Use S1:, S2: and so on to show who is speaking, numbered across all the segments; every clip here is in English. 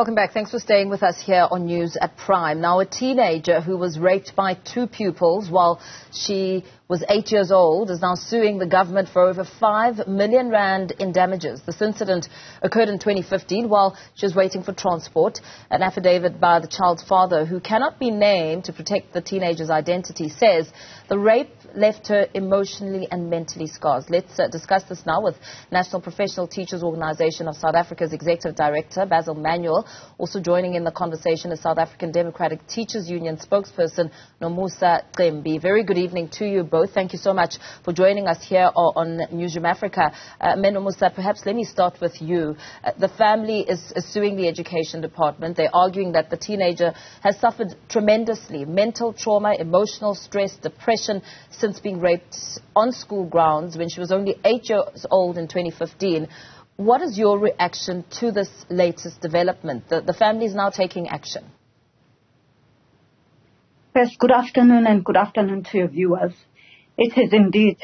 S1: Welcome back. Thanks for staying with us here on News at Prime. Now, a teenager who was raped by two pupils while she was 8 years old is now suing the government for over 5 million rand in damages. This incident occurred in 2015 while she was waiting for transport. An affidavit by the child's father, who cannot be named to protect the teenager's identity, says the rape left her emotionally and mentally scarred. Let's discuss this now with National Professional Teachers Organisation of South Africa's Executive Director, Basil Manuel. Also joining in the conversation is South African Democratic Teachers Union spokesperson, Nomusa. Cembi. Very good evening to you both. Thank you so much for joining us here on Newzroom Afrika. Nomusa, perhaps let me start with you. The family is suing the education department. They're arguing that the teenager has suffered tremendously mental trauma, emotional stress, depression since being raped on school grounds when she was only 8 years old in 2015. What is your reaction to this latest development? The family is now taking action.
S2: Yes, good afternoon and good afternoon to your viewers. It is indeed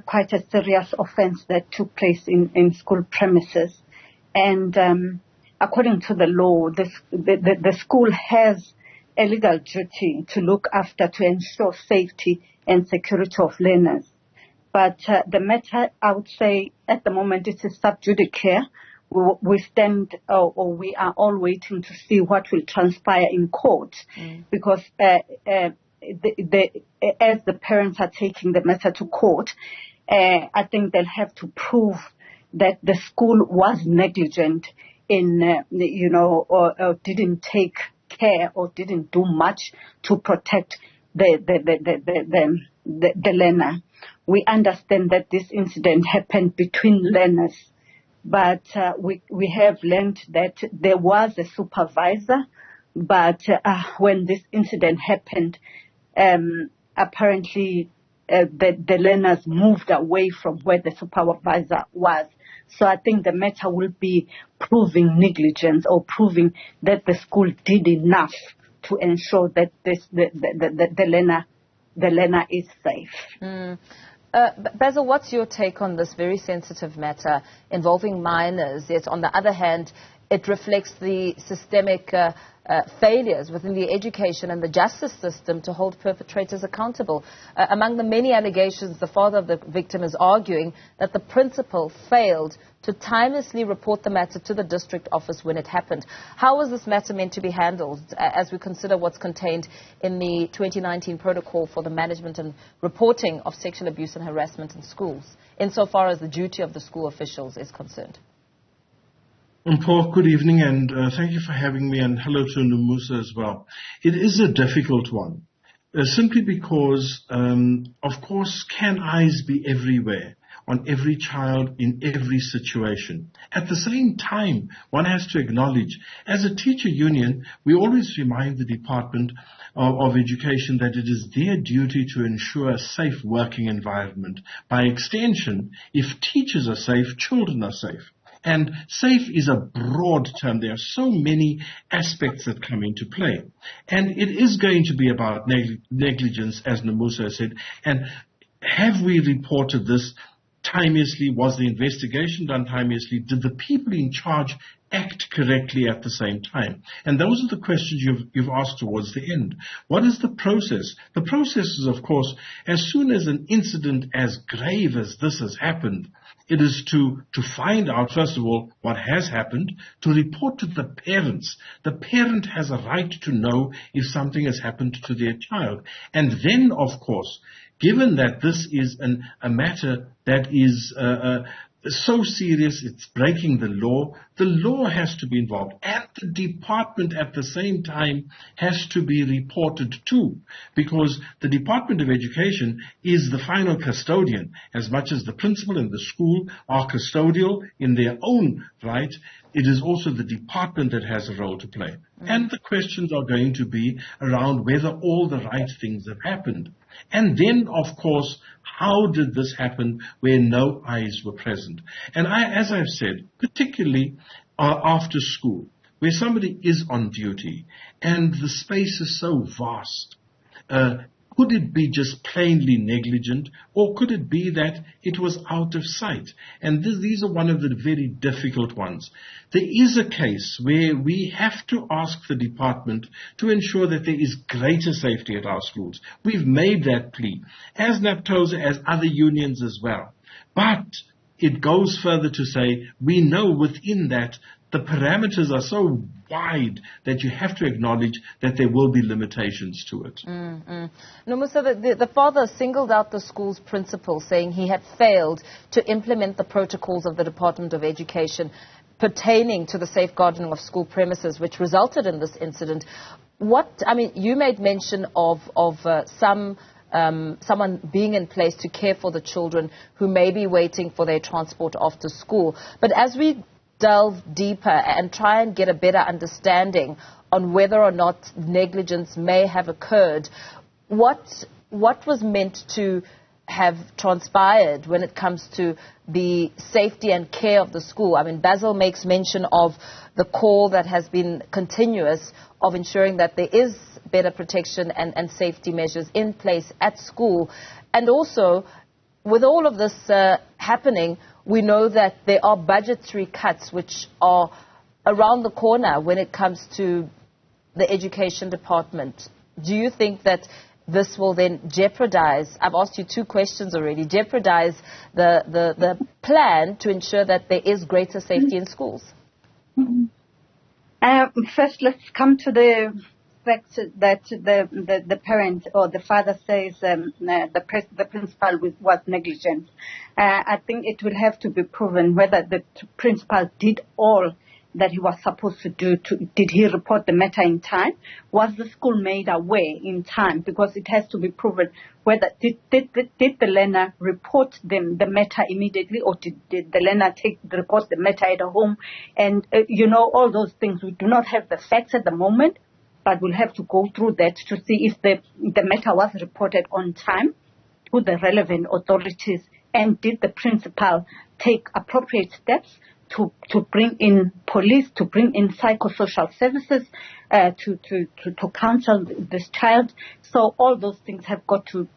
S2: quite a serious offence that took place in school premises. And according to the law, the school has a legal duty to look after, to ensure safety and security of learners. But the matter, I would say, at the moment, it is sub judice. We stand, or we are all waiting to see what will transpire in court, because as the parents are taking the matter to court, I think they'll have to prove that the school was negligent in, or didn't take care or didn't do much to protect the learner. We understand that this incident happened between learners, but we have learned that there was a supervisor, but when this incident happened, apparently the learners moved away from where the supervisor was. So I think the matter will be proving negligence or proving that the school did enough to ensure that the learner is safe.
S1: Basil, what's your take on this very sensitive matter involving minors? Yet, on the other hand, it reflects the systemic failures within the education and the justice system to hold perpetrators accountable. Among the many allegations, the father of the victim is arguing that the principal failed to timelessly report the matter to the district office when it happened. How was this matter meant to be handled as we consider what's contained in the 2019 protocol for the management and reporting of sexual abuse and harassment in schools, insofar as the duty of the school officials is concerned?
S3: Paul, good evening, and thank you for having me, and hello to Nomusa as well. It is a difficult one, simply because, of course, can eyes be everywhere, on every child, in every situation? At the same time, one has to acknowledge, as a teacher union, we always remind the Department of Education that it is their duty to ensure a safe working environment. By extension, if teachers are safe, children are safe. And safe is a broad term. There are so many aspects that come into play. And it is going to be about negligence, as Nomusa said. And have we reported this timeously? Was the investigation done timeously? Did the people in charge act correctly at the same time? And those are the questions you've asked towards the end. What is the process? The process is, of course, as soon as an incident as grave as this has happened, it is to find out, first of all, what has happened, to report to the parents. The parent has a right to know if something has happened to their child. And then, of course, given that this is a matter that is so serious, it's breaking the law has to be involved. And the department at the same time has to be reported to, because the Department of Education is the final custodian. As much as the principal and the school are custodial in their own right, it is also the department that has a role to play. And the questions are going to be around whether all the right things have happened. And then, of course, how did this happen where no eyes were present? And as I've said, particularly after school, where somebody is on duty and the space is so vast, Could it be just plainly negligent, or could it be that it was out of sight? And these are one of the very difficult ones. There is a case where we have to ask the department to ensure that there is greater safety at our schools. We've made that plea, as Naptosa, as other unions as well. But it goes further to say, we know within that the parameters are so wide that you have to acknowledge that there will be limitations to it.
S1: Nomusa, the father singled out the school's principal, saying he had failed to implement the protocols of the Department of Education pertaining to the safeguarding of school premises, which resulted in this incident. You made mention of someone being in place to care for the children who may be waiting for their transport after school. But as we delve deeper and try and get a better understanding on whether or not negligence may have occurred, what was meant to have transpired when it comes to the safety and care of the school? I mean, Basil makes mention of the call that has been continuous of ensuring that there is better protection and safety measures in place at school. And also, with all of this happening, we know that there are budgetary cuts which are around the corner when it comes to the education department. Do you think that this will then jeopardize, I've asked you two questions already, jeopardize the plan to ensure that there is greater safety in schools?
S2: First, let's come to the fact that the parent or the father says the principal was negligent. I think it will have to be proven whether the principal did all that he was supposed to do. Did he report the matter in time? Was the school made aware in time? Because it has to be proven whether did the learner report the matter immediately, or did the learner report the matter at home? And all those things. We do not have the facts at the moment, but we'll have to go through that to see if the matter was reported on time to the relevant authorities, and did the principal take appropriate steps to bring in police, to bring in psychosocial services, to counsel this child. So all those things have got to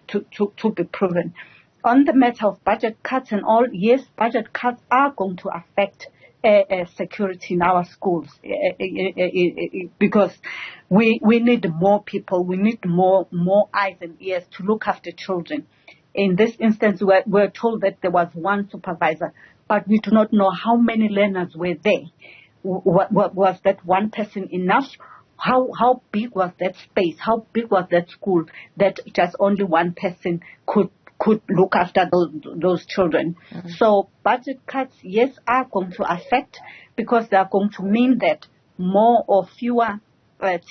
S2: be proven. On the matter of budget cuts and all, yes, budget cuts are going to affect security in our schools, because we need more people, we need more eyes and ears to look after children. In this instance, we're told that there was one supervisor, but we do not know how many learners were there. Was that one person enough? How big was that space? How big was that school that just only one person could look after those children? Mm-hmm. So budget cuts, yes, are going to affect, because they are going to mean that more or fewer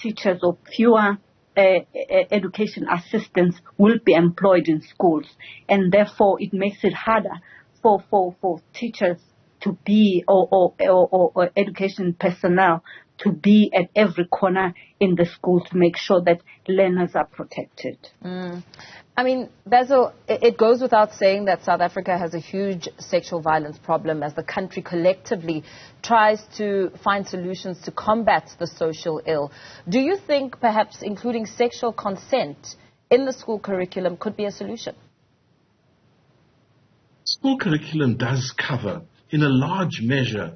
S2: teachers or fewer education assistants will be employed in schools, and therefore it makes it harder for teachers to be or education personnel to be at every corner in the school to make sure that learners are protected.
S1: I mean, Basil, it goes without saying that South Africa has a huge sexual violence problem as the country collectively tries to find solutions to combat the social ill. Do you think perhaps including sexual consent in the school curriculum could be a solution?
S3: School curriculum does cover, in a large measure,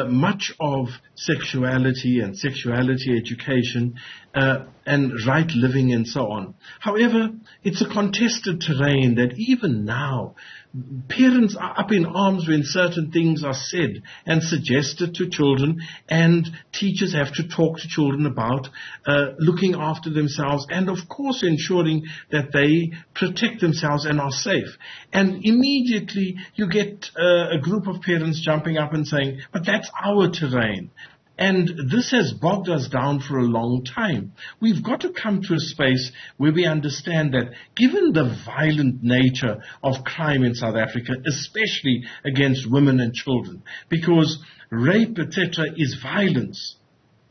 S3: much of sexuality and sexuality education and right living and so on. However, it's a contested terrain that even now parents are up in arms when certain things are said and suggested to children, and teachers have to talk to children about looking after themselves and, of course, ensuring that they protect themselves and are safe. And immediately you get a group of parents jumping up and saying, but that's our terrain. And this has bogged us down for a long time. We've got to come to a space where we understand that given the violent nature of crime in South Africa, especially against women and children, because rape, etc., is violence.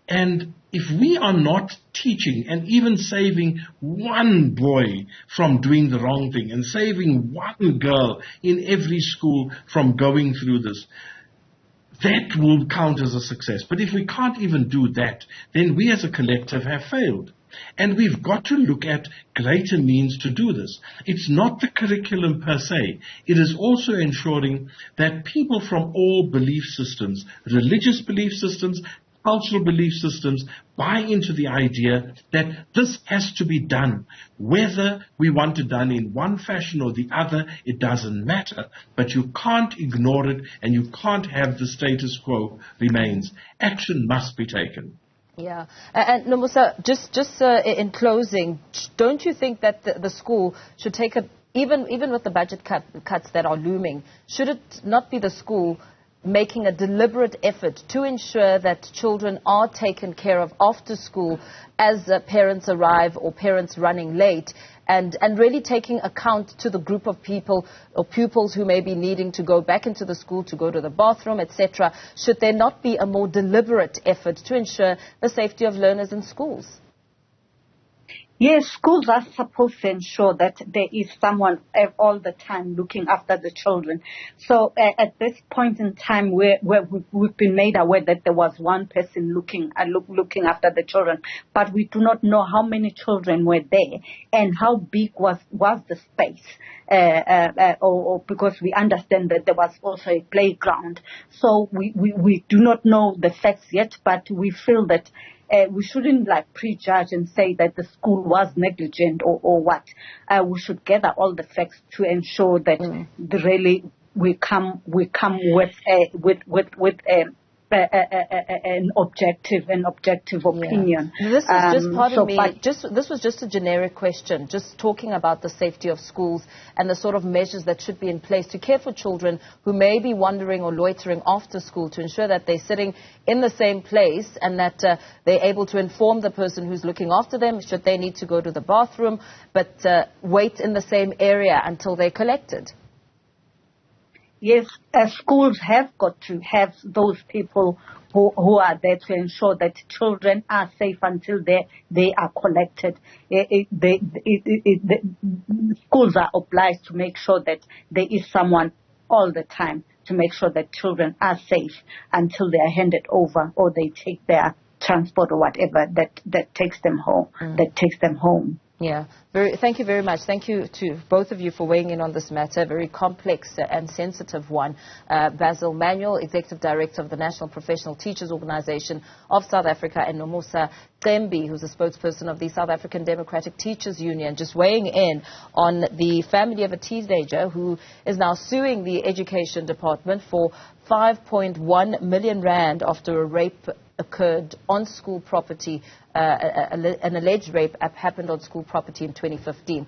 S3: And if we are not teaching and even saving one boy from doing the wrong thing and saving one girl in every school from going through this, that will count as a success. But if we can't even do that, then we as a collective have failed. And we've got to look at greater means to do this. It's not the curriculum per se. It is also ensuring that people from all belief systems, religious belief systems, cultural belief systems, buy into the idea that this has to be done. Whether we want it done in one fashion or the other, it doesn't matter. But you can't ignore it, and you can't have the status quo remains. Action must be taken.
S1: Yeah. And Nomusa, just in closing, don't you think that the school should take even with the budget cuts that are looming, should it not be the school making a deliberate effort to ensure that children are taken care of after school as parents arrive or parents running late, and really taking account to the group of people or pupils who may be needing to go back into the school to go to the bathroom, etc.? Should there not be a more deliberate effort to ensure the safety of learners in schools?
S2: Yes, schools are supposed to ensure that there is someone all the time looking after the children. So at this point in time, where we've been made aware that there was one person looking after the children, but we do not know how many children were there and how big was the space. Or because we understand that there was also a playground. So we do not know the facts yet, but we feel that we shouldn't prejudge and say that the school was negligent or what. We should gather all the facts to ensure that really we come with an objective opinion.
S1: Yeah. This was just this was just a generic question, just talking about the safety of schools and the sort of measures that should be in place to care for children who may be wandering or loitering after school, to ensure that they're sitting in the same place and that they're able to inform the person who's looking after them should they need to go to the bathroom, but wait in the same area until they're collected.
S2: Yes, schools have got to have those people who are there to ensure that children are safe until they are collected. Schools are obliged to make sure that there is someone all the time to make sure that children are safe until they are handed over or they take their transport or whatever that takes them home.
S1: Yeah. Thank you very much. Thank you to both of you for weighing in on this matter, very complex and sensitive one. Basil Manuel, Executive Director of the National Professional Teachers Organization of South Africa, and Nomusa, Cembi, who's a spokesperson of the South African Democratic Teachers Union, just weighing in on the family of a teenager who is now suing the Education Department for 5.1 million rand after a rape occurred on school property. An alleged rape happened on school property in 2015.